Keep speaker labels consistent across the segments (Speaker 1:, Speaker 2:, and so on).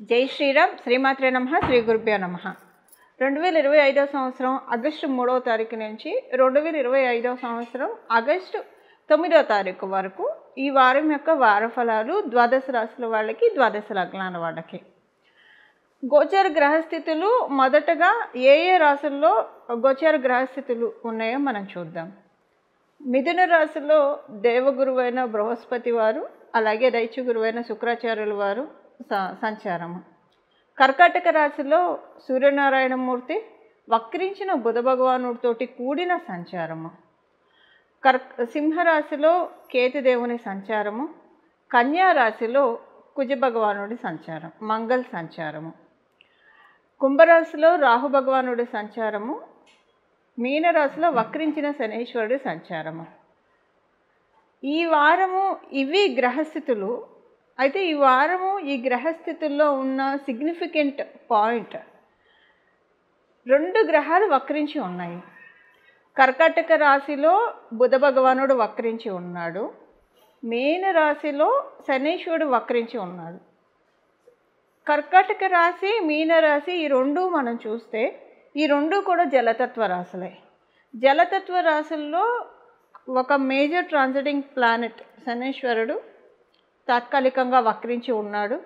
Speaker 1: జై శ్రీరామ్. శ్రీమాత్రే నమః. శ్రీ గురుభ్యో నమః. 2025 సంవత్సరం ఆగస్టు 3వ తారీఖు నుంచి 2025 సంవత్సరం ఆగస్టు 9వ తారీఖు వరకు ఈ వారం యొక్క వార ఫలాలు ద్వాదశ రాశుల వాళ్ళకి, ద్వాదశ లగ్నాల వాళ్ళకి. గోచర గ్రహస్థితులు మొదటగా ఏ రాశుల్లో గోచర గ్రహస్థితులు ఉన్నాయో మనం చూద్దాం. మిథున రాశిలో దేవగురువైన బృహస్పతి వారు, అలాగే దైత్య గురువైన శుక్రాచార్యుల వారు సంచారము. కర్కాటక రాశిలో సూర్యనారాయణమూర్తి వక్రించిన బుధ భగవానుడితోటి కూడిన సంచారము. సింహరాశిలో కేతుదేవుని సంచారము. కన్యా రాశిలో కుజ భగవానుడి సంచారం, మంగళ సంచారము. కుంభరాశిలో రాహు భగవానుడి సంచారము. మీనరాశిలో వక్రించిన శనీశ్వరుడి సంచారము. ఈ వారము ఇవి గ్రహస్థితులు. అయితే ఈ వారము ఈ గ్రహస్థితుల్లో ఉన్న సిగ్నిఫికెంట్ పాయింట్, 2 గ్రహాలు వక్రించి ఉన్నాయి. కర్కాటక రాశిలో బుధ భగవానుడు వక్రించి ఉన్నాడు. మీన రాశిలో శనీశ్వరుడు వక్రించి ఉన్నాడు. కర్కాటక రాశి, మీన రాశి ఈ 2 మనం చూస్తే ఈ 2 కూడా జలతత్వ రాశులే. జలతత్వ రాశుల్లో ఒక మేజర్ ట్రాన్సిటింగ్ ప్లానెట్ శనీశ్వరుడు తాత్కాలికంగా వక్రించి ఉన్నాడు.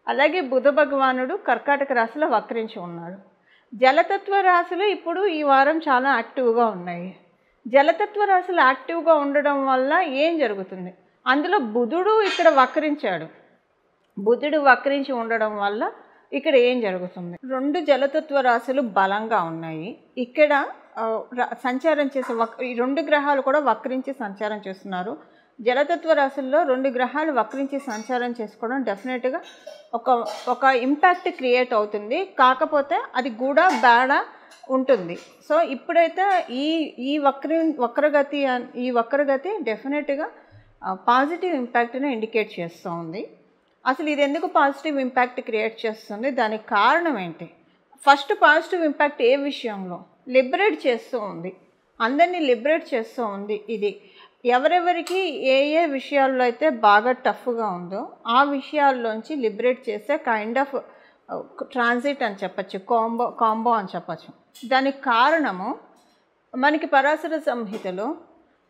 Speaker 1: అలాగే బుధ భగవానుడు కర్కాటక రాశిలో వక్రించి ఉన్నాడు. జలతత్వ రాశులు ఇప్పుడు ఈ వారం చాలా యాక్టివ్గా ఉన్నాయి. జలతత్వ రాశులు యాక్టివ్గా ఉండడం వల్ల ఏం జరుగుతుంది? అందులో బుధుడు ఇక్కడ వక్రించాడు. బుధుడు వక్రించి ఉండడం వల్ల ఇక్కడ ఏం జరుగుతుంది? 2 జలతత్వ రాశులు బలంగా ఉన్నాయి. ఇక్కడ సంచారం చేసే ఈ 2 గ్రహాలు కూడా వక్రించి సంచారం చేస్తున్నారు. జలతత్వ రాశుల్లో 2 గ్రహాలు వక్రించి సంచారం చేసుకోవడం డెఫినెట్గా ఒక ఇంపాక్ట్ క్రియేట్ అవుతుంది. కాకపోతే అది కూడా బ్యాడ్ ఉంటుంది. సో ఇప్పుడైతే ఈ వక్రగతి డెఫినెట్గా పాజిటివ్ ఇంపాక్ట్ని ఇండికేట్ చేస్తూ ఉంది. అసలు ఇది ఎందుకు పాజిటివ్ ఇంపాక్ట్ క్రియేట్ చేస్తుంది? దానికి కారణం ఏంటి? ఫస్ట్ పాజిటివ్ ఇంపాక్ట్ ఏ విషయంలో? లిబరేట్ చేస్తూ ఉంది, అందరినీ లిబరేట్ చేస్తూ ఉంది. ఇది ఎవరెవరికి ఏ విషయాల్లో అయితే బాగా టఫ్గా ఉందో ఆ విషయాల్లోంచి లిబరేట్ చేసే కైండ్ ఆఫ్ ట్రాన్సిట్ అని చెప్పచ్చు, కాంబో అని చెప్పచ్చు. దానికి కారణము మనకి పరాశర సంహితలో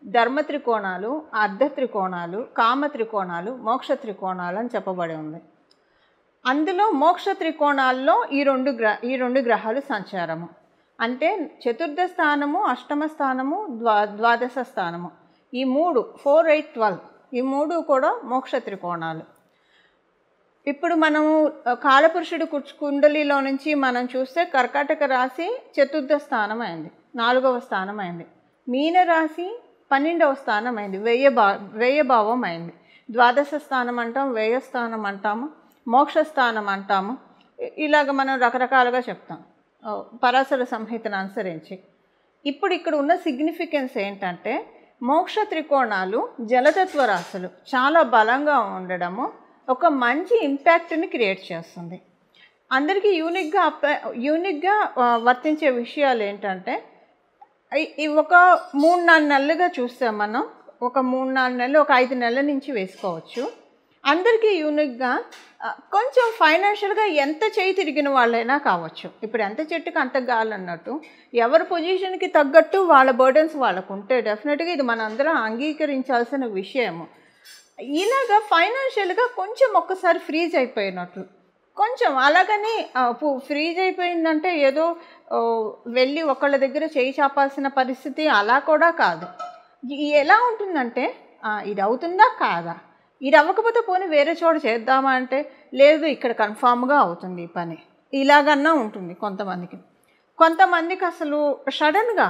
Speaker 1: ధర్మ త్రికోణాలు, అర్ధ త్రికోణాలు, కామ త్రికోణాలు, మోక్ష త్రికోణాలు అని చెప్పబడి ఉంది. అందులో మోక్ష త్రికోణాల్లో ఈ 2 గ్రహాలు సంచారము. అంటే చతుర్థ స్థానము, అష్టమ స్థానము, ద్వాదశ స్థానము, ఈ 3 4, 8, 12 ఈ 3 కూడా మోక్ష త్రికోణాలు. ఇప్పుడు మనము కాలపురుషుడి కుండలిలో నుంచి మనం చూస్తే కర్కాటక రాశి చతుర్థ స్థానం అయింది, 4వ స్థానం అయింది. మీన రాశి 12వ స్థానం అయింది, వ్యయభావం అయింది. ద్వాదశ స్థానం అంటాం, వ్యయస్థానం అంటాము, మోక్ష స్థానం అంటాము. ఇలాగ మనం రకరకాలుగా చెప్తాం పరాశర సంహితను అనుసరించి. ఇప్పుడు ఇక్కడ ఉన్న సిగ్నిఫికెన్స్ ఏంటంటే మోక్ష త్రికోణాలు జలతత్వ రాశులు చాలా బలంగా ఉండడము ఒక మంచి ఇంపాక్ట్ని క్రియేట్ చేస్తుంది. అందరికీ యూనిక్గా వర్తించే విషయాలు ఏంటంటే ఒక 3-4 నెలలుగా చూస్తే మనం ఒక 3-4 నెలలు, ఒక 5 నెలల నుంచి వేసుకోవచ్చు. అందరికీ యూనిక్గా కొంచెం ఫైనాన్షియల్గా ఎంత చేయి తిరిగిన వాళ్ళైనా కావచ్చు. ఇప్పుడు ఎంత చెట్టుకు అంత గాలి అన్నట్టు ఎవరి పొజిషన్కి తగ్గట్టు వాళ్ళ బర్డెన్స్ వాళ్ళకు ఉంటే డెఫినెట్గా ఇది మనందరం అంగీకరించాల్సిన విషయము. ఇలాగా ఫైనాన్షియల్గా కొంచెం ఒక్కసారి ఫ్రీజ్ అయిపోయినట్లు, కొంచెం అలాగని ఫ్రీజ్ అయిపోయిందంటే ఏదో వెళ్ళి ఒకళ్ళ దగ్గర చేయి చాపాల్సిన పరిస్థితి అలా కూడా కాదు. ఎలా ఉంటుందంటే ఇది అవుతుందా కాదా, ఇది అవ్వకపోతే పోనీ వేరే చోట చేద్దామా అంటే లేదు ఇక్కడ కన్ఫామ్గా అవుతుంది ఈ పని, ఇలాగన్నా ఉంటుంది కొంతమందికి అసలు సడన్గా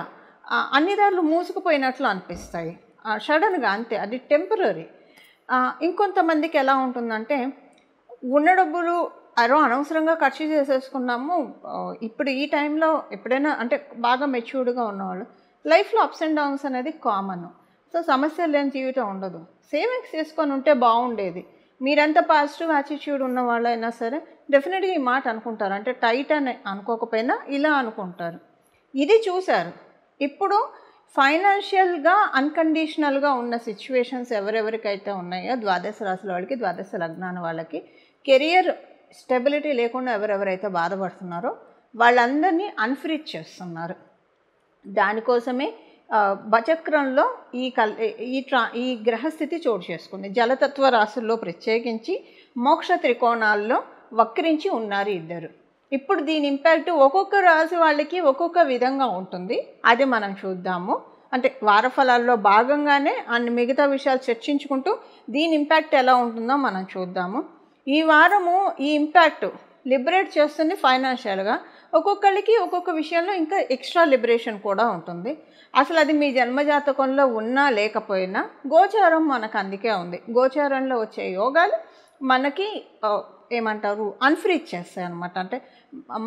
Speaker 1: అన్ని దారులు మూసుకుపోయినట్లు అనిపిస్తాయి, సడన్గా అంతే, అది టెంపరీ. ఇంకొంతమందికి ఎలా ఉంటుందంటే ఉన్న డబ్బులు అనవసరంగా ఖర్చు చేసేసుకున్నాము. ఇప్పుడు ఈ టైంలో ఎప్పుడైనా అంటే బాగా మెచ్యూర్డ్గా ఉన్నవాళ్ళు లైఫ్లో అప్స్ అండ్ డౌన్స్ అనేది కామన్. సో సమస్యలు లేని జీవితం ఉండదు. సేవింగ్స్ చేసుకొని ఉంటే బాగుండేది. మీరెంత పాజిటివ్ యాటిట్యూడ్ ఉన్న వాళ్ళైనా సరే డెఫినెట్గా ఈ మాట అనుకుంటారు. అంటే టైట్ అని అనుకోకపోయినా ఇలా అనుకుంటారు. ఇది చూశారు. ఇప్పుడు ఫైనాన్షియల్గా అన్కండిషనల్గా ఉన్న సిచ్యువేషన్స్ ఎవరెవరికైతే ఉన్నాయో ద్వాదశ రాశుల వాళ్ళకి, ద్వాదశ లగ్నాల వాళ్ళకి కెరియర్ స్టెబిలిటీ లేకుండా ఎవరెవరైతే బాధపడుతున్నారో వాళ్ళందరినీ అన్ఫ్రీజ్ చేస్తున్నారు. దానికోసమే బచక్రంలో ఈ గ్రహస్థితి చోటు చేసుకుంది. జలతత్వ రాశుల్లో ప్రత్యేకించి మోక్ష త్రికోణాల్లో వక్రించి ఉన్నారు ఇద్దరు. ఇప్పుడు దీని ఇంపాక్ట్ ఒక్కొక్క రాశి వాళ్ళకి ఒక్కొక్క విధంగా ఉంటుంది. అది మనం చూద్దాము. అంటే వారఫలాల్లో భాగంగానే అన్ని మిగతా విషయాలు చర్చించుకుంటూ దీని ఇంపాక్ట్ ఎలా ఉంటుందో మనం చూద్దాము. ఈ వారము ఈ ఇంపాక్ట్ లిబరేట్ చేస్తుంది ఫైనాన్షియల్గా. ఒక్కొక్కరికి ఒక్కొక్క విషయంలో ఇంకా ఎక్స్ట్రా లిబరేషన్ కూడా ఉంటుంది. అసలు అది మీ జన్మజాతకంలో ఉన్నా లేకపోయినా గోచారం మనకు అందుకే ఉంది. గోచారంలో వచ్చే యోగాలు మనకి ఏమంటారు అన్ఫ్రీజ్ చేస్తాయి అన్నమాట. అంటే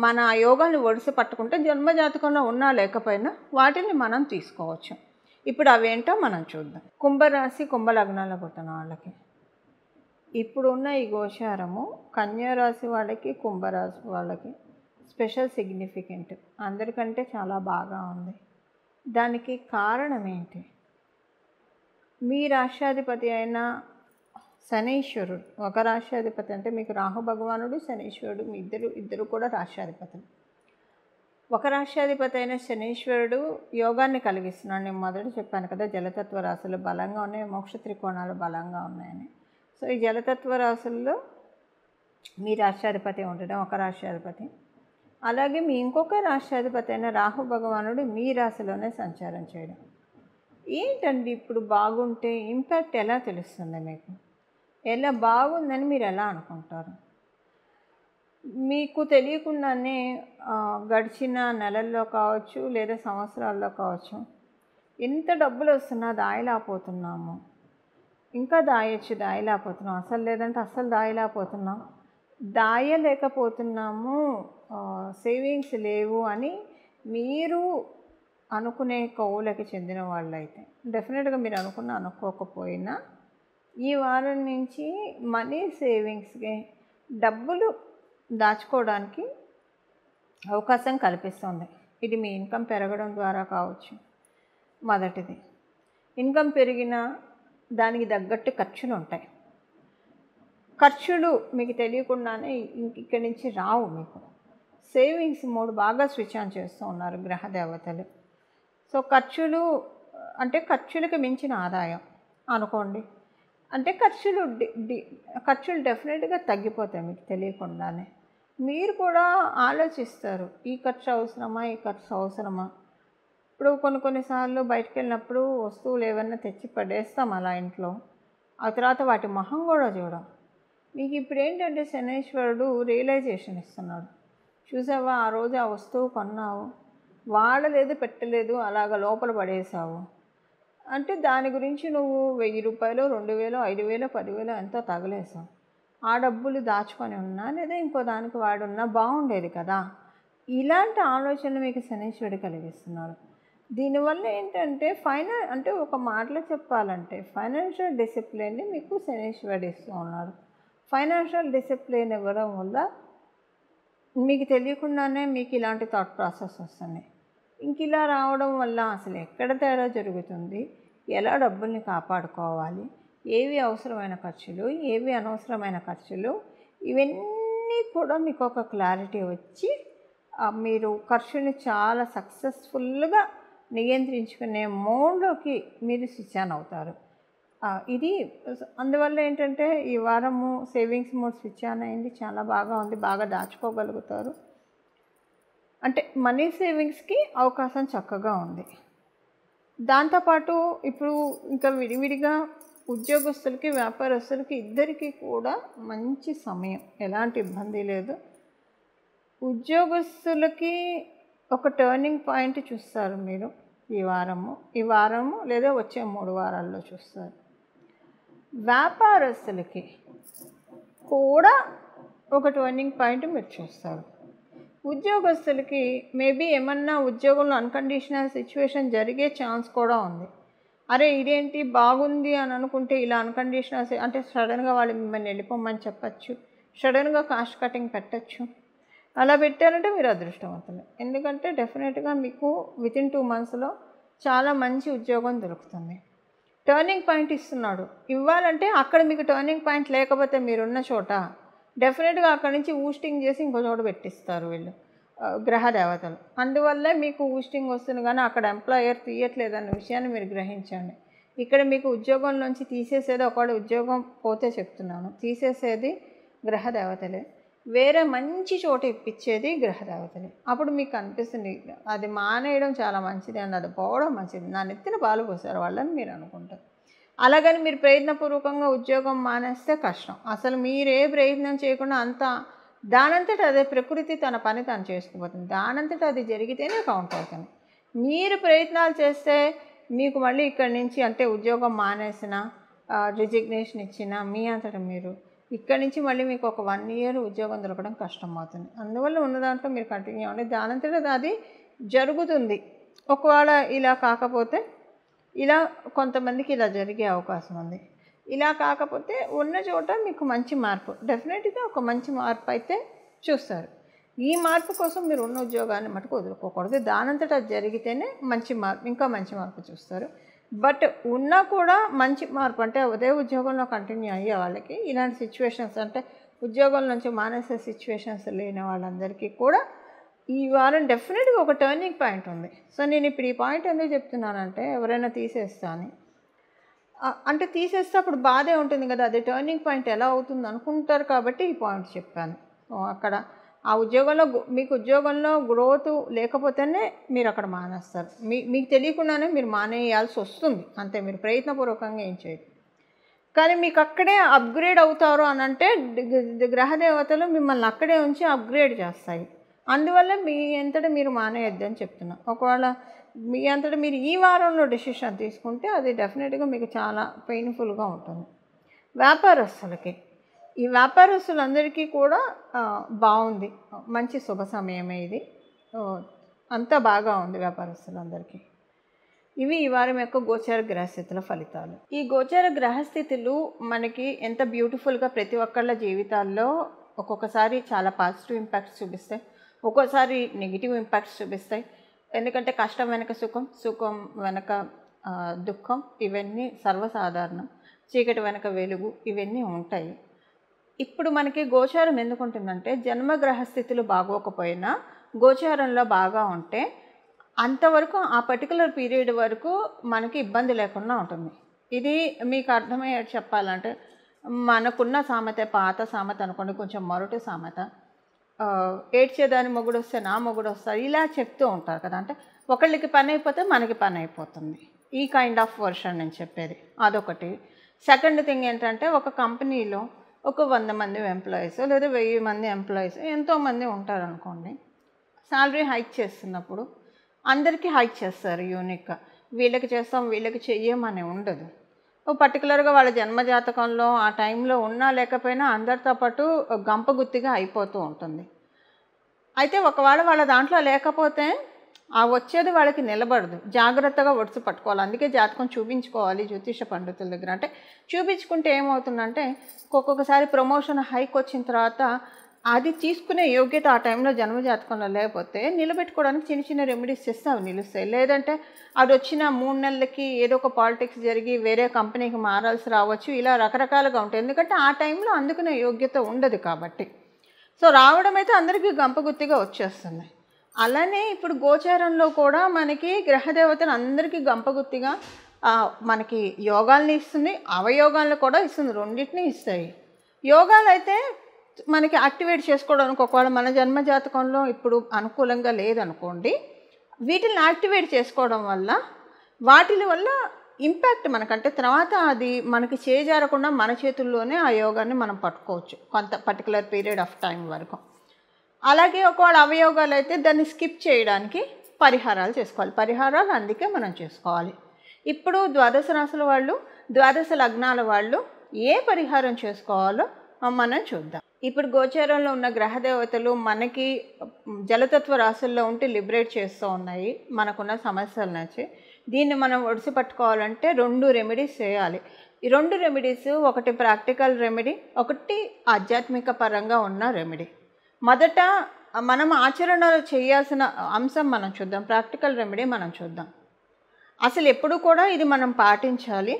Speaker 1: మన యోగాన్ని ఒడిసి పట్టుకుంటే జన్మజాతకంలో ఉన్నా లేకపోయినా వాటిని మనం తీసుకోవచ్చు. ఇప్పుడు అవేంటో మనం చూద్దాం. కుంభరాశి కుంభలగ్నాల్లో పుట్టిన వాళ్ళకి ఇప్పుడున్న ఈ గోచారము కన్యారాశి వాళ్ళకి కుంభరాశి వాళ్ళకి స్పెషల్ సిగ్నిఫికెంట్, అందరికంటే చాలా బాగా ఉంది. దానికి కారణం ఏంటి? మీ రాష్ట్రాధిపతి అయిన శనీశ్వరుడు, ఒక రాష్ట్రాధిపతి అంటే మీకు రాహు భగవానుడు శనీశ్వరుడు మీ ఇద్దరు కూడా రాష్ట్రాధిపతులు. ఒక రాష్ట్రాధిపతి అయిన శనీశ్వరుడు యోగాన్ని కలిగిస్తున్నాడు. నేను మొదట చెప్పాను కదా జలతత్వ రాశులు బలంగా ఉన్నాయి, మోక్ష త్రికోణాలు బలంగా ఉన్నాయని. సో ఈ జలతత్వ రాశుల్లో మీ రాష్ట్రాధిపతి ఉండడం ఒక రాష్ట్రాధిపతి, అలాగే మీ ఇంకొక రాష్ట్రాధిపతి అయిన రాహు భగవానుడు మీ రాశిలోనే సంచారం చేయడం. ఏంటండి ఇప్పుడు బాగుంటే ఇంపాక్ట్ ఎలా తెలుస్తుంది మీకు? ఎలా బాగుందని మీరు ఎలా అనుకుంటారు? మీకు తెలియకుండానే గడిచిన నెలల్లో కావచ్చు లేదా సంవత్సరాల్లో కావచ్చు ఎంత డబ్బులు వస్తున్నా దాయలేకపోతున్నాము, ఇంకా దాయలేకపోతున్నాం, అసలు లేదంటే అసలు దాయలేకపోతున్నాము, సేవింగ్స్ లేవు అని మీరు అనుకునే కవులకి చెందిన వాళ్ళు అయితే డెఫినెట్గా మీరు అనుకోకపోయినా ఈ వారం నుంచి మనీ సేవింగ్స్కి డబ్బులు దాచుకోవడానికి అవకాశం కల్పిస్తుంది. ఇది మీ ఇన్కమ్ పెరగడం ద్వారా కావచ్చు. మొదటిది, ఇన్కమ్ పెరిగినా దానికి తగ్గట్టు ఖర్చులు ఉంటాయి. ఖర్చులు మీకు తెలియకుండానే ఇక్కడి నుంచి రావు. మీకు సేవింగ్స్ మోడ్ బాగా స్విచ్ ఆన్ చేస్తూ ఉన్నారు గ్రహ దేవతలు. సో ఖర్చులు అంటే ఖర్చులకు మించిన ఆదాయం అనుకోండి. అంటే ఖర్చులు డెఫినెట్గా తగ్గిపోతాయి మీకు తెలియకుండానే. మీరు కూడా ఆలోచిస్తారు, ఈ ఖర్చు అవసరమా, ఈ ఖర్చు అవసరమా. ఇప్పుడు కొన్నిసార్లు బయటకు వెళ్ళినప్పుడు వస్తువులు ఏమన్నా తెచ్చి పడేస్తాం అలా ఇంట్లో, ఆ తర్వాత వాటి మొహం కూడా చూడం. మీకు ఇప్పుడు ఏంటంటే శనీశ్వరుడు రియలైజేషన్ ఇస్తున్నాడు. చూసావా, ఆ రోజు ఆ వస్తువు కొన్నావు, వాడలేదు, పెట్టలేదు, అలాగ లోపల పడేసావు అంటే దాని గురించి నువ్వు 1000 రూపాయలు, 2000, 5000, 10,000 ఎంతో తగలేసావు. ఆ డబ్బులు దాచుకొని ఉన్నా లేదా ఇంకో దానికి వాడున్నా బాగుండేది కదా. ఇలాంటి ఆలోచనలు మీకు శనీశ్వరుడు కలిగిస్తున్నాడు. దీనివల్ల ఏంటంటే అంటే ఒక మాటలో చెప్పాలంటే ఫైనాన్షియల్ డిసిప్లిన్ని మీకు శనీశ్వరుడు ఇస్తూ ఉన్నాడు. ఫైనాన్షియల్ డిసిప్లిన్ ఇవ్వడం వల్ల మీకు తెలియకుండానే మీకు ఇలాంటి థాట్ ప్రాసెస్ వస్తుంది. ఇంక ఇలా రావడం వల్ల అసలు ఎక్కడ తేడా జరుగుతుంది, ఎలా డబ్బుల్ని కాపాడుకోవాలి, ఏవి అవసరమైన ఖర్చులు, ఏవి అనవసరమైన ఖర్చులు, ఇవన్నీ కూడా మీకు ఒక క్లారిటీ వచ్చి మీరు ఖర్చుని చాలా సక్సెస్ఫుల్గా నియంత్రించుకునే మోడ్లోకి మీరు స్విచ్ ఆన్ అవుతారు. ఇది అందువల్ల ఏంటంటే ఈ వారము సేవింగ్స్ మోడ్ స్విచ్ ఆన్ అయింది, చాలా బాగా ఉంది, బాగా దాచుకోగలుగుతారు. అంటే మనీ సేవింగ్స్కి అవకాశం చక్కగా ఉంది. దాంతోపాటు ఇప్పుడు ఇంకా విడివిడిగా ఉద్యోగస్తులకి వ్యాపారస్తులకి ఇద్దరికీ కూడా మంచి సమయం, ఎలాంటి ఇబ్బంది లేదు. ఉద్యోగస్తులకి ఒక టర్నింగ్ పాయింట్ చూస్తారు మీరు ఈ వారము లేదా వచ్చే 3 వారాల్లో చూస్తారు. వ్యాపారస్తులకి కూడా ఒక టర్నింగ్ పాయింట్ మీరు చూస్తారు. ఉద్యోగస్తులకి మేబీ ఏమన్నా ఉద్యోగంలో అన్కండిషనల్ సిచ్యువేషన్ జరిగే ఛాన్స్ కూడా ఉంది. అరే ఇదేంటి బాగుంది అని అనుకుంటే ఇలా అన్కండిషనల్ అంటే సడన్గా వాళ్ళు మిమ్మల్ని వెళ్ళిపోమని చెప్పచ్చు, సడన్గా కాస్ట్ కటింగ్ పెట్టచ్చు. అలా పెట్టారంటే మీరు అదృష్టవంతులు. ఎందుకంటే డెఫినెట్గా మీకు వితిన్ 2 monthsలో చాలా మంచి ఉద్యోగం దొరుకుతుంది. టర్నింగ్ పాయింట్ ఇస్తున్నాడు. ఇవ్వాలంటే అక్కడ మీకు టర్నింగ్ పాయింట్ లేకపోతే మీరున్న చోట డెఫినెట్గా అక్కడి నుంచి ఊస్టింగ్ చేసి ఇంకో చోట పెట్టిస్తారు వీళ్ళు గ్రహ దేవతలు. అందువల్లే మీకు ఊస్టింగ్ వస్తుంది, కానీ అక్కడ ఎంప్లాయర్ తీయట్లేదన్న విషయాన్ని మీరు గ్రహించండి. ఇక్కడ మీకు ఉద్యోగంలోంచి తీసేసేది, ఒకవేళ ఉద్యోగం పోతే చెప్తున్నాను, తీసేసేది గ్రహ దేవతలే, వేరే మంచి చోట ఇప్పించేది గ్రహ దేవతలే. అప్పుడు మీకు అనిపిస్తుంది అది మానేయడం చాలా మంచిది అండి, అది పోవడం మంచిది, నా నెత్తిన పాలు పోసారు వాళ్ళని మీరు అనుకుంటారు. అలాగని మీరు ప్రయత్నపూర్వకంగా ఉద్యోగం మానేస్తే కష్టం. అసలు మీరే ప్రయత్నం చేయకుండా అంతా దానంతట అదే ప్రకృతి తన పని తను చేసుకుపోతుంది, దానంతట అది జరిగితేనే కౌంట్ అవుతుంది. మీరు ప్రయత్నాలు చేస్తే మీకు మళ్ళీ ఇక్కడి నుంచి అంటే ఉద్యోగం మానేసిన రిజిగ్నేషన్ ఇచ్చిన మీ అంతటా మీరు ఇక్కడి నుంచి మళ్ళీ మీకు ఒక 1 year ఉద్యోగం దొరకడం కష్టం అవుతుంది. అందువల్ల ఉన్న దాంట్లో మీరు కంటిన్యూ అవ్వండి, దానంతటా అది జరుగుతుంది. ఒకవేళ ఇలా కాకపోతే ఇలా కొంతమందికి ఇలా జరిగే అవకాశం ఉంది. ఇలా కాకపోతే ఉన్న చోట మీకు మంచి మార్పు, డెఫినెట్గా ఒక మంచి మార్పు అయితే చూస్తారు. ఈ మార్పు కోసం మీరు ఉన్న ఉద్యోగాన్ని మటుకు వదులుకోకూడదు, దానంతటా జరిగితేనే మంచి మార్పు, ఇంకా మంచి మార్పు చూస్తారు. బట్ ఉన్నా కూడా మంచి మార్పు అంటే అదే ఉద్యోగంలో కంటిన్యూ అయ్యే వాళ్ళకి ఇలాంటి సిచ్యువేషన్స్ అంటే ఉద్యోగం నుంచి మానేసే సిచ్యువేషన్స్ లేని వాళ్ళందరికీ కూడా ఈ వారం డెఫినెట్గా ఒక టర్నింగ్ పాయింట్ ఉంది. సో నేను ఇప్పుడు ఈ పాయింట్ ఎందుకు చెప్తున్నానంటే, ఎవరైనా తీసేస్తా అని అంటే తీసేస్తే అప్పుడు బాధే ఉంటుంది కదా, అది టర్నింగ్ పాయింట్ ఎలా అవుతుంది అనుకుంటారు కాబట్టి ఈ పాయింట్ చెప్పాను. అక్కడ ఆ ఉద్యోగంలో మీకు ఉద్యోగంలో గ్రోత్ లేకపోతేనే మీరు అక్కడ మానేస్తారు, మీకు తెలియకుండానే మీరు మానేయాల్సి వస్తుంది అంతే, మీరు ప్రయత్నపూర్వకంగా ఏం చేయరు. కానీ మీకు అక్కడే అప్గ్రేడ్ అవుతారు అని అంటే గ్రహదేవతలు మిమ్మల్ని అక్కడే ఉంచి అప్గ్రేడ్ చేస్తాయి. అందువల్ల మీ అంతటా మీరు మానేయొద్దని చెప్తున్నా. ఒకవేళ మీ అంతటా మీరు ఈ వారంలో డెసిషన్ తీసుకుంటే అది డెఫినెట్గా మీకు చాలా పెయిన్ఫుల్గా ఉంటుంది. వ్యాపారస్తులకి, ఈ వ్యాపారస్తులందరికీ కూడా బాగుంది, మంచి శుభ సమయమే ఇది, అంతా బాగా ఉంది వ్యాపారస్తులందరికీ. ఇవి ఈ వారం యొక్క గోచార గ్రహస్థితుల ఫలితాలు. ఈ గోచార గ్రహస్థితులు మనకి ఎంత బ్యూటిఫుల్గా ప్రతి ఒక్కళ్ళ జీవితాల్లో ఒక్కొక్కసారి చాలా పాజిటివ్ ఇంపాక్ట్స్ చూపిస్తాయి, ఒక్కోసారి నెగిటివ్ ఇంపాక్ట్స్ చూపిస్తాయి. ఎందుకంటే కష్టం వెనక సుఖం, సుఖం వెనక దుఃఖం, ఇవన్నీ సర్వసాధారణం. చీకటి వెనక వెలుగు, ఇవన్నీ ఉంటాయి. ఇప్పుడు మనకి గోచారం ఎందుకుంటుందంటే, జన్మగ్రహస్థితులు బాగోకపోయినా గోచారంలో బాగా ఉంటే అంతవరకు ఆ పర్టికులర్ పీరియడ్ వరకు మనకి ఇబ్బంది లేకుండా ఉంటుంది. ఇది మీకు అర్థమయ్యేది చెప్పాలంటే, మనకున్న సామెత పాత సామెత అనుకోండి, కొంచెం మొరటి సామెత, ఏడ్చేదాని మొగుడు వస్తే నా మొగుడు వస్తారు, ఇలా చెప్తూ ఉంటారు కదా. అంటే ఒకళ్ళకి పని అయిపోతే మనకి పని అయిపోతుంది, ఈ కైండ్ ఆఫ్ వర్షన్ నేను చెప్పేది అదొకటి. సెకండ్ థింగ్ ఏంటంటే, ఒక కంపెనీలో ఒక 100 మంది ఎంప్లాయీస్ లేదా 1000 మంది ఎంప్లాయీస్ ఎంతోమంది ఉంటారనుకోండి. శాలరీ హైక్ చేస్తున్నప్పుడు అందరికీ హైక్ చేస్తారు యూనిక్గా, వీళ్ళకి చేస్తాం వీళ్ళకి చెయ్యమని ఉండదు. పర్టికులర్గా వాళ్ళ జన్మజాతకంలో ఆ టైంలో ఉన్నా లేకపోయినా అందరితో పాటు గంపగుత్తిగా అయిపోతూ ఉంటుంది. అయితే ఒకవేళ వాళ్ళ దాంట్లో లేకపోతే ఆ వచ్చేది వాళ్ళకి నిలబడదు, జాగ్రత్తగా ఒడిసి పట్టుకోవాలి. అందుకే జాతకం చూపించుకోవాలి జ్యోతిష పండితుల దగ్గర. అంటే చూపించుకుంటే ఏమవుతుందంటే, ఒక్కొక్కసారి ప్రమోషన్ హైక్ వచ్చిన తర్వాత అది తీసుకునే యోగ్యత ఆ టైంలో జన్మజాతకంలో లేకపోతే నిలబెట్టుకోవడానికి చిన్న చిన్న రెమెడీస్ చేస్తే అవి నిలుస్తాయి. లేదంటే అది వచ్చిన 3 నెలలకి ఏదో ఒక పాలిటిక్స్ జరిగి వేరే కంపెనీకి మారాల్సి రావచ్చు, ఇలా రకరకాలుగా ఉంటాయి. ఎందుకంటే ఆ టైంలో అందుకునే యోగ్యత ఉండదు కాబట్టి. సో రావడం అయితే అందరికీ గంపగుత్తిగా వచ్చేస్తుంది. అలానే ఇప్పుడు గోచారంలో కూడా మనకి గ్రహదేవతలు అందరికీ గంపగుత్తిగా మనకి యోగాల్ని ఇస్తుంది, అవయోగాలను కూడా ఇస్తుంది, రెండింటినీ ఇస్తాయి. యోగాలు అయితే మనకి యాక్టివేట్ చేసుకోవడానికి ఒకవేళ మన జన్మజాతకంలో ఇప్పుడు అనుకూలంగా లేదనుకోండి, వీటిని యాక్టివేట్ చేసుకోవడం వల్ల వాటి వల్ల ఇంపాక్ట్ మనకంటే తర్వాత అది మనకి చేజారకుండా మన చేతుల్లోనే ఆ యోగాన్ని మనం పట్టుకోవచ్చు కొంత పర్టికులర్ పీరియడ్ ఆఫ్ టైం వరకు. అలాగే ఒకవేళ అవయోగాలు అయితే దాన్ని స్కిప్ చేయడానికి పరిహారాలు చేసుకోవాలి. పరిహారాలు అందుకే మనం చేసుకోవాలి. ఇప్పుడు 12 రాశుల వాళ్ళు, 12 లగ్నాల వాళ్ళు ఏ పరిహారం చేసుకోవాలో మనం చూద్దాం. ఇప్పుడు గోచారంలో ఉన్న గ్రహదేవతలు మనకి జలతత్వ రాశుల్లో ఉంటే లిబరేట్ చేస్తూ ఉన్నాయి మనకున్న సమస్యల నుంచి. దీన్ని మనం ఒడిసి పట్టుకోవాలంటే 2 రెమెడీస్ చేయాలి. ఈ 2 రెమెడీస్, ఒకటి ప్రాక్టికల్ రెమెడీ, ఒకటి ఆధ్యాత్మిక పరంగా ఉన్న రెమెడీ. మొదట మనం ఆచరణలో చేయాల్సిన అంశం మనం చూద్దాం, ప్రాక్టికల్ రెమెడీ మనం చూద్దాం. అసలు ఎప్పుడు కూడా ఇది మనం పాటించాలి.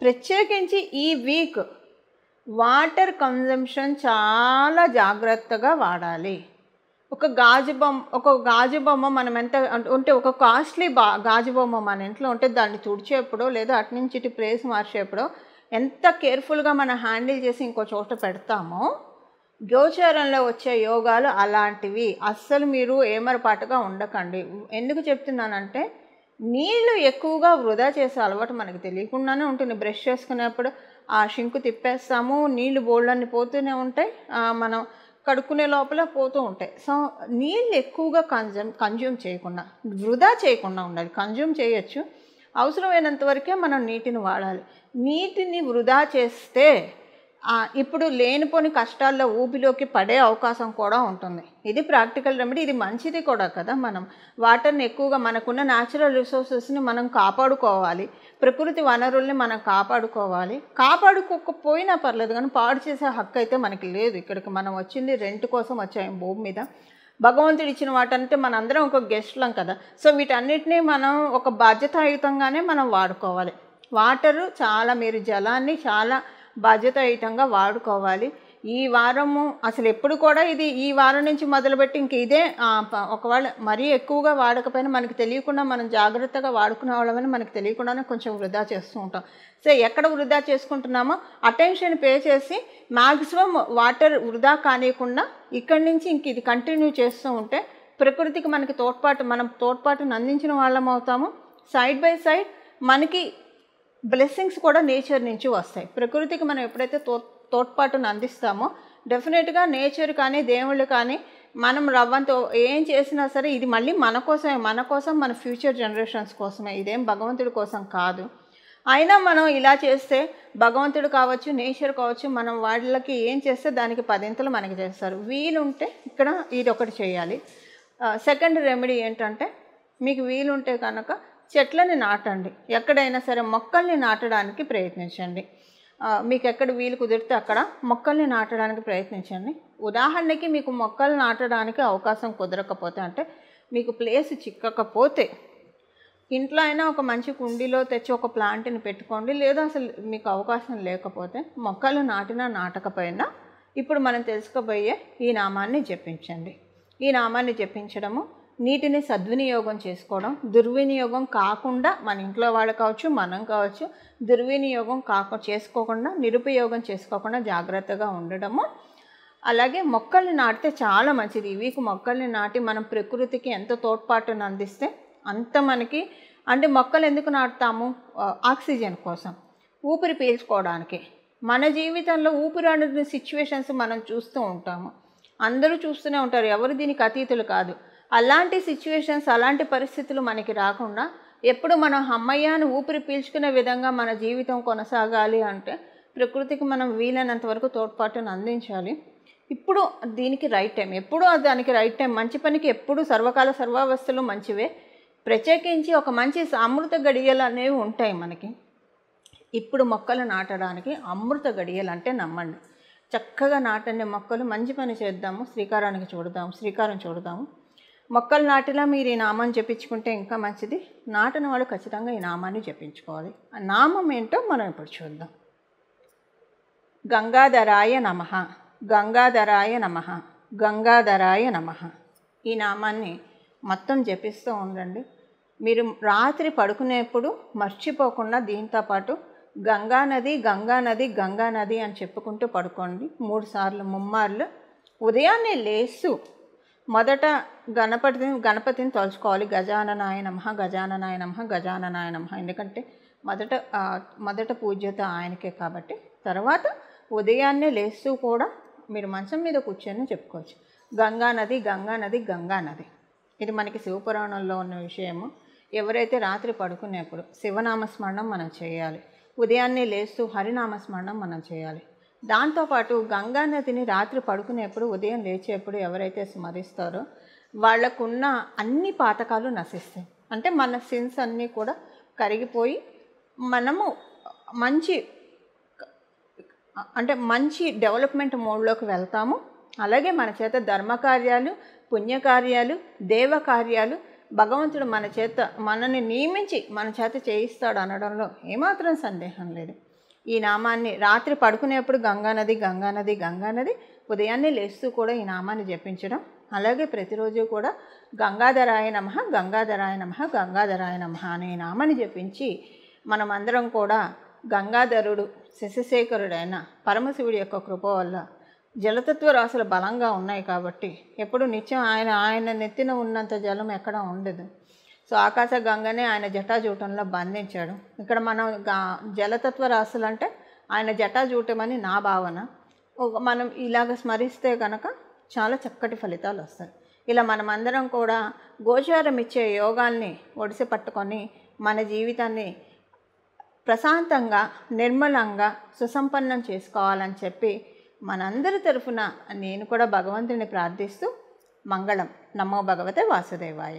Speaker 1: ప్రత్యేకించి ఈ వీక్ వాటర్ కన్జంప్షన్ చాలా జాగ్రత్తగా వాడాలి. ఒక గాజు బొమ్మ మనం ఎంత ఉంటే ఒక కాస్ట్లీ గాజు బొమ్మ మన ఇంట్లో ఉంటే దాన్ని తుడిచేప్పుడో లేదా అటు నుంచి ఇటు ప్లేస్ మార్చేప్పుడో ఎంత కేర్ఫుల్గా మనం హ్యాండిల్ చేసి ఇంకో చోట పెడతామో, గోచారంలో వచ్చే యోగాలు అలాంటివి. అస్సలు మీరు ఏమరపాటుగా ఉండకండి. ఎందుకు చెప్తున్నానంటే, నీళ్లు ఎక్కువగా వృధా చేసే అలవాటు మనకు తెలియకుండానే ఉంటుంది. బ్రష్ చేసుకునేప్పుడు ఆ షింకు తిప్పేస్తాము, నీళ్లు బోళ్ళన్ని పోతూనే ఉంటాయి, మనం కడుక్కునే లోపల పోతూ ఉంటాయి. సో నీళ్ళు ఎక్కువగా కన్జ్యూమ్ చేయకుండా, వృధా చేయకుండా ఉండాలి. కన్జ్యూమ్ చేయొచ్చు, అవసరమైనంత వరకే మనం నీటిని వాడాలి. నీటిని వృధా చేస్తే ఇప్పుడు లేనిపోని కష్టాల్లో ఊపిలోకి పడే అవకాశం కూడా ఉంటుంది. ఇది ప్రాక్టికల్ రెమెడీ, ఇది మంచిది కూడా కదా. మనం వాటర్ని ఎక్కువగా, మనకున్న న్యాచురల్ రిసోర్సెస్ని మనం కాపాడుకోవాలి, ప్రకృతి వనరుల్ని మనం కాపాడుకోవాలి. కాపాడుకోకపోయినా పర్లేదు, కానీ పాడు చేసే హక్కు అయితే మనకి లేదు. ఇక్కడికి మనం వచ్చింది రెంట్ కోసం వచ్చాము భూమి మీద. భగవంతుడు ఇచ్చిన వాటంటే మనందరం ఒక గెస్ట్లం కదా. సో వీటన్నిటినీ మనం ఒక బాధ్యతాయుతంగానే మనం వాడుకోవాలి. వాటరు చాలా, మీరు జలాన్ని చాలా బాధ్యతాయుతంగా వాడుకోవాలి. ఈ వారము అసలు ఎప్పుడు కూడా ఇది ఈ వారం నుంచి మొదలుపెట్టి ఇంక ఇదే, ఒకవేళ మరీ ఎక్కువగా వాడకపోయినా మనకి తెలియకుండా మనం జాగ్రత్తగా వాడుకునే వాళ్ళమని మనకు తెలియకుండానే కొంచెం వృధా చేస్తూ ఉంటాం. సో ఎక్కడ వృధా చేసుకుంటున్నామో అటెన్షన్ పే చేసి మ్యాక్సిమం వాటర్ వృధా కానియకుండా ఇక్కడి నుంచి ఇంక ఇది కంటిన్యూ చేస్తూ ఉంటే ప్రకృతికి మనకి మనం తోడ్పాటును అందించిన వాళ్ళం అవుతాము. సైడ్ బై సైడ్ మనకి బ్లెస్సింగ్స్ కూడా నేచర్ నుంచి వస్తాయి. ప్రకృతికి మనం ఎప్పుడైతే తోడ్పాటును అందిస్తామో డెఫినెట్గా నేచర్ కానీ దేవుళ్ళు కానీ మనం రవ్వంతో ఏం చేసినా సరే ఇది మళ్ళీ మన కోసమే, మన కోసం, మన ఫ్యూచర్ జనరేషన్స్ కోసమే, ఇదేం భగవంతుడి కోసం కాదు. అయినా మనం ఇలా చేస్తే భగవంతుడు కావచ్చు, నేచర్ కావచ్చు, మనం వాళ్ళకి ఏం చేస్తే దానికి 10 మనకి చేస్తారు. వీలుంటే ఇక్కడ ఇది ఒకటి చేయాలి. సెకండ్ రెమెడీ ఏంటంటే, మీకు వీలుంటే కనుక చెట్లని నాటండి. ఎక్కడైనా సరే మొక్కల్ని నాటడానికి ప్రయత్నించండి. మీకు ఎక్కడ వీలు కుదిరితే అక్కడ మొక్కల్ని నాటడానికి ప్రయత్నించండి. ఉదాహరణకి మీకు మొక్కలు నాటడానికి అవకాశం కుదరకపోతే, అంటే మీకు ప్లేస్ చిక్కకపోతే ఇంట్లో అయినా ఒక మంచి కుండీలో తెచ్చి ఒక ప్లాంట్ని పెట్టుకోండి. లేదా అసలు మీకు అవకాశం లేకపోతే మొక్కలు నాటినా నాటకపోయినా ఇప్పుడు మనం తెలుసుకోబోయే ఈ నామాన్ని జపించండి. ఈ నామాన్ని జపించడము నీటిని సద్వినియోగం చేసుకోవడం, దుర్వినియోగం కాకుండా, మన ఇంట్లో వాళ్ళు కావచ్చు, మనం కావచ్చు, దుర్వినియోగం చేసుకోకుండా, నిరుపయోగం చేసుకోకుండా జాగ్రత్తగా ఉండడము. అలాగే మొక్కల్ని నాటితే చాలా మంచిది. ఈ వీక్ మొక్కల్ని నాటి మనం ప్రకృతికి ఎంత తోడ్పాటును అందిస్తే అంత మనకి. అంటే మొక్కలు ఎందుకు నాటుతాము? ఆక్సిజన్ కోసం, ఊపిరి పీల్చుకోవడానికి. మన జీవితంలో ఊపిరాడని సిచ్యువేషన్స్ మనం చూస్తూ ఉంటాము, అందరూ చూస్తూనే ఉంటారు, ఎవరు దీనికి అతీతులు కాదు. అలాంటి సిచ్యువేషన్స్, అలాంటి పరిస్థితులు మనకి రాకుండా ఎప్పుడు మనం అమ్మయ్యాను ఊపిరి పీల్చుకునే విధంగా మన జీవితం కొనసాగాలి అంటే ప్రకృతికి మనం వీలైనంత వరకు తోడ్పాటును అందించాలి. ఇప్పుడు దీనికి రైట్ టైం, ఎప్పుడూ దానికి రైట్ టైం. మంచి పనికి ఎప్పుడు సర్వకాల సర్వావస్థలు మంచివే. ప్రత్యేకించి ఒక మంచి అమృత గడియలు అనేవి ఉంటాయి మనకి. ఇప్పుడు మొక్కలు నాటడానికి అమృత గడియలు అంటే నమ్మండి. చక్కగా నాటండి మొక్కలు. మంచి పని చేద్దాము, శ్రీకారం చూడదాము. మొక్కలు నాటిలా మీరు ఈ నామాన్ని జపించుకుంటే ఇంకా మంచిది. నాటిన వాళ్ళు ఖచ్చితంగా ఈ నామాన్ని జపించుకోవాలి. ఆ నామం ఏంటో మనం ఇప్పుడు చూద్దాం. గంగాధరాయ నమః, గంగాధరాయ నమః, గంగాధరాయ నమః. ఈ నామాన్ని మొత్తం జపిస్తూ ఉండండి. మీరు రాత్రి పడుకునేప్పుడు మర్చిపోకుండా దీంతో పాటు గంగానది, గంగానది, గంగానది అని చెప్పుకుంటూ పడుకోండి. 3 సార్లు, ముమ్మార్లు. ఉదయాన్నే లేస్తూ మొదట గణపతిని తలుచుకోవాలి. గజాననాయ నమః, గజాననాయ నమః, గజాననాయ నమః. ఎందుకంటే మొదట పూజ్యత ఆయనకే కాబట్టి. తర్వాత ఉదయాన్నే లేస్తూ కూడా మీరు మంచం మీద కూర్చొని చెప్పుకోవచ్చు, గంగానది, గంగానది, గంగానది. ఇది మనకి శివపురాణంలో ఉన్న విషయము. ఎవరైతే రాత్రి పడుకునేప్పుడు శివనామస్మరణం మనం చేయాలి. ఉదయాన్నే లేస్తూ హరినామస్మరణం మనం చేయాలి. దాంతోపాటు గంగానదిని రాత్రి పడుకునేప్పుడు, ఉదయం లేచేప్పుడు ఎవరైతే స్మరిస్తారో వాళ్ళకున్న అన్ని పాతకాలు నశిస్తాయి. అంటే మన సిన్స్ అన్నీ కూడా కరిగిపోయి మనము మంచి డెవలప్మెంట్ మోడ్లోకి వెళ్తాము. అలాగే మన చేత ధర్మకార్యాలు, పుణ్యకార్యాలు, దేవకార్యాలు భగవంతుడు మనల్ని నియమించి మన చేత చేయిస్తాడు అనడంలో ఏమాత్రం సందేహం లేదు. ఈ నామాన్ని రాత్రి పడుకునేప్పుడు గంగానది గంగానది గంగానది, ఉదయాన్నే లేస్తూ కూడా ఈ నామాన్ని జపించడం. అలాగే ప్రతిరోజు కూడా గంగాధరాయ నమః గంగాధరాయ నమః గంగాధరాయ నమః అనే నామాన్ని జపించి మనమందరం కూడా గంగాధరుడు శశిశేఖరుడైన పరమశివుడి యొక్క కృప వల్ల జలతత్వ రాశులు బలంగా ఉన్నాయి కాబట్టి ఎప్పుడు నిత్యం ఆయన నెత్తిన ఉన్నంత జలం ఎక్కడ ఉండదు. సో ఆకాశ గంగనే ఆయన జటాజూటంలో బంధించాడు. ఇక్కడ మనం జలతత్వ రాశులు అంటే ఆయన జటాజూటమని నా భావన. మనం ఇలాగ స్మరిస్తే కనుక చాలా చక్కటి ఫలితాలు వస్తాయి. ఇలా మనమందరం కూడా గోచారం ఇచ్చే యోగాల్ని ఒడిసి పట్టుకొని మన జీవితాన్ని ప్రశాంతంగా నిర్మలంగా సుసంపన్నం చేసుకోవాలని చెప్పి మనందరి తరఫున నేను కూడా భగవంతుని ప్రార్థిస్తూ మంగళం. నమో భగవతే వాసుదేవాయ.